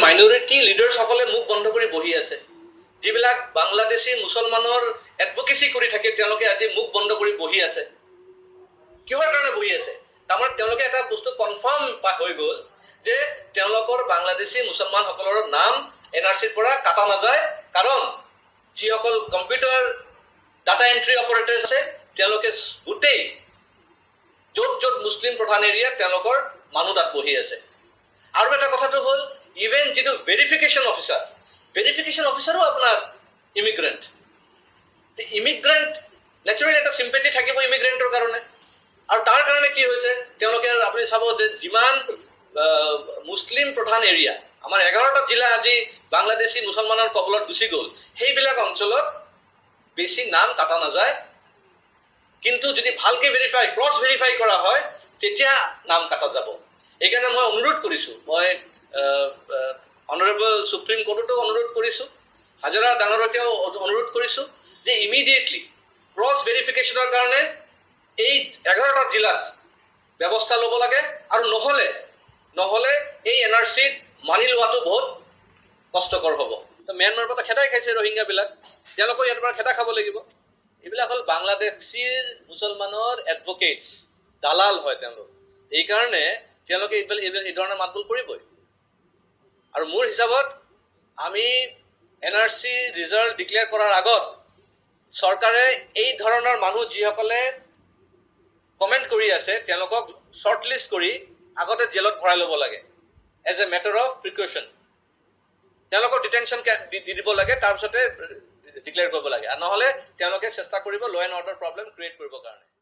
minority লিডাৰ্ছসকলে মুখ বন্ধ কৰি বহি আছে যিবিলাক বাংলাদেশী মুছলমানৰ এডভোকেচি কৰি থাকে তেওঁলোকে আজি মুখ বন্ধ কৰি বহি আছে কিহৰ কাৰণে বহি আছে তাৰমানে তেওঁলোকে এটা বস্তু কনফাৰ্ম হৈ গ'ল যে তেওঁলোকৰ বাংলাদেশী মুছলমানসকলৰ নাম এনআৰচিৰ পৰা কাটা নাযায় কাৰণ যিসকল কম্পিউটাৰ ডাটা এন্ট্ৰি অপাৰেটৰ আছে তেওঁলোকে গোটেই য'ত মুছলিম প্ৰধান এৰিয়া তেওঁলোকৰ মানুহ তাত বহি আছে আৰু এটা কথাটো হ'ল ইভেন যিটো ভেৰিফিকেশ্যন অফিচাৰো আপোনাৰ ইমিগ্ৰেণ্ট নেচাৰেলি এটা চিম্পেথি থাকিব ইমিগ্ৰেণ্টৰ কাৰণে আৰু তাৰ কাৰণে কি হৈছে তেওঁলোকে আপুনি চাব যে যিমান মুছলিম প্ৰধান এৰিয়া আমাৰ 11টা জিলা আজি বাংলাদেশী মুছলমানৰ কবলত গুচি গ'ল সেইবিলাক অঞ্চলত বেছি নাম কাটা নাযায় কিন্তু যদি ভালকে ক্ৰছ ভেৰিফাই কৰা হয় তেতিয়া নাম কাটা যাব এইকাৰণে মই অনুৰোধ কৰিছোঁ মই অনাৰেবল সুপ্ৰিম কোৰ্টতো অনুৰোধ কৰিছোঁ হাজাৰা ডাঙৰকেও অনুৰোধ কৰিছোঁ যে ইমিডিয়েটলি ক্ৰছ ভেৰিফিকেশ্যনৰ কাৰণে এই 11টা জিলাত ব্যৱস্থা ল'ব লাগে আৰু নহ'লে এই এনআৰচিত মানি লোৱাটো বহুত কষ্টকৰ হ'ব তো ম্যানমাৰৰ পৰা খেদাই খাইছে ৰোহিংগাবিলাক তেওঁলোকেও ইয়াৰ পৰা খেদা খাব লাগিব এইবিলাক হ'ল বাংলাদেশীৰ মুছলমানৰ এডভোকেটছ দালাল হয় তেওঁলোক এইকাৰণে তেওঁলোকে এই ধৰণৰ মাতবোল কৰিবই আৰু মোৰ হিচাপত আমি এনআৰচি ৰিজাল্ট ডিক্লেয়াৰ কৰাৰ আগত চৰকাৰে এই ধৰণৰ মানুহ যিসকলে কমেণ্ট কৰি আছে তেওঁলোকক শ্বৰ্টলিষ্ট কৰি আগতে জেলত ভৰাই ল'ব লাগে as a matter of precaution তেওঁলোকক ডিটেনশ্যন দি দিব লাগে তাৰপিছতে ডিক্লেয়াৰ কৰিব লাগে আৰু নহ'লে তেওঁলোকে চেষ্টা কৰিব ল' এণ্ড অৰ্ডাৰ প্ৰব্লেম ক্ৰিয়েট কৰিবৰ কাৰণে